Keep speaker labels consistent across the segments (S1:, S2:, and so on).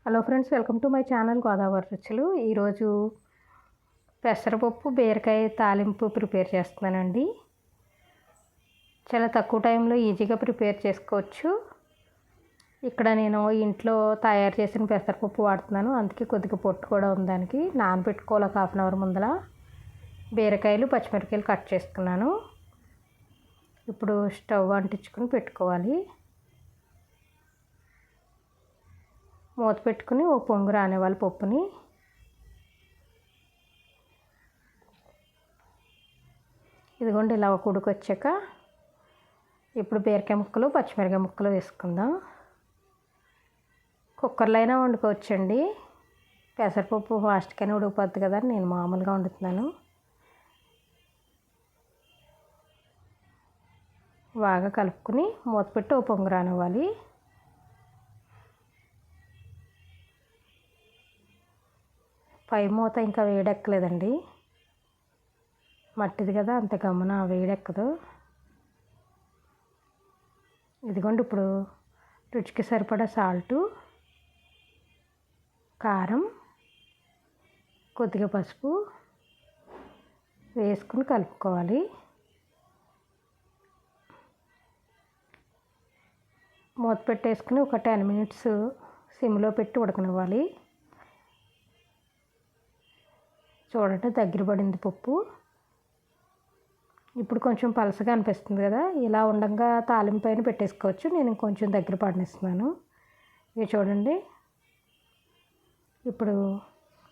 S1: Hello friends, welcome to my channel Godavari రుచులు. ఈరోజు పెసరపప్పు బీరకాయ తాలింపు ప్రిపేర్ చేస్తున్నానండి. చాలా తక్కువ టైంలో ఈజీగా ప్రిపేర్ చేసుకోవచ్చు. ఇక్కడ నేను ఇంట్లో తయారు చేసిన పెసరపప్పు వాడుతున్నాను, అందుకే కొద్దిగా పొట్టు కూడా ఉంది. దానికి నానబెట్టుకోవాలి. 1/2 అవర్ ముందర బీరకాయలు పచ్చిమిరపకాయలు కట్ చేసుకున్నాను. ఇప్పుడు స్టవ్ అంటించుకుని పెట్టుకోవాలి. మూత పెట్టుకుని ఓ పొంగు రానివ్వాలి పప్పుని. ఇదిగోండి, ఇలా ఒక ఉడికొచ్చాక ఇప్పుడు బీరకాయ ముక్కలు పచ్చిమిరకాయ ముక్కలు వేసుకుందాం. కుక్కర్లో అయినా వండుకోవచ్చండి. పెసరపప్పు ఫాస్ట్గానే ఉడికిపోద్ది కదా, నేను మామూలుగా వండుతున్నాను. బాగా కలుపుకుని మూత పెట్టి ఓ పొంగు రానివ్వాలి. పై మూత ఇంకా వేడెక్కలేదండి, మట్టిది కదా, అంత గమ్మున వేడెక్కదు. ఇదిగోండి, ఇప్పుడు రుచికి సరిపడా సాల్టు, కారం, కొద్దిగా పసుపు వేసుకుని కలుపుకోవాలి. మూత పెట్టేసుకుని ఒక 10 మినిట్స్ సిమ్లో పెట్టి ఉడకనివ్వాలి. చూడండి, దగ్గర పడింది పప్పు. ఇప్పుడు కొంచెం పలసగా అనిపిస్తుంది కదా, ఇలా ఉండగా తాలింపు పైన పెట్టేసుకోవచ్చు. నేను కొంచెం దగ్గర పడినిస్తున్నాను. ఇవి చూడండి. ఇప్పుడు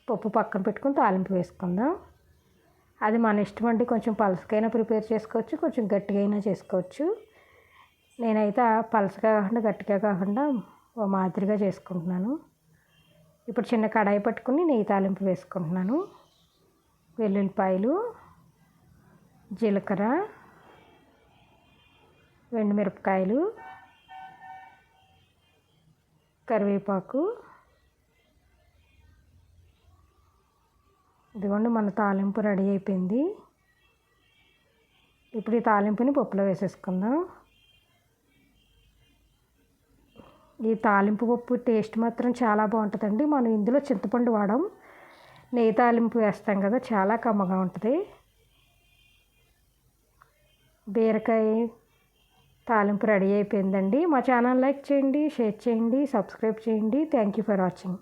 S1: పప్పు పక్కన పెట్టుకుని తాలింపు వేసుకుందాం. అది మన ఇష్టం అండి, కొంచెం పలసకైనా ప్రిపేర్ చేసుకోవచ్చు, కొంచెం గట్టిగా అయినా చేసుకోవచ్చు. నేనైతే పలసగా కాకుండా గట్టిగా కాకుండా ఓ మాదిరిగా చేసుకుంటున్నాను. ఇప్పుడు చిన్న కడాయి పట్టుకుని నెయ్యి తాలింపు వేసుకుంటున్నాను. వెల్లుల్లిపాయలు, జీలకర్ర, ఎండుమిరపకాయలు, కరివేపాకు. ఇదిగోండి, మన తాలింపు రెడీ అయిపోయింది. ఇప్పుడు ఈ తాలింపుని పప్పులో వేసేసుకుందాం. ఈ తాలింపు పప్పు టేస్ట్ మాత్రం చాలా బాగుంటుందండి. మనం ఇందులో చింతపండు వాడం, నెయ్యి తాలింపు వేస్తాం కదా, చాలా కమ్మగా ఉంటుంది. బీరకాయ తాలింపు రెడీ అయిపోయిందండి. మా ఛానల్ లైక్ చేయండి, షేర్ చేయండి, సబ్స్క్రైబ్ చేయండి. Thank you for watching.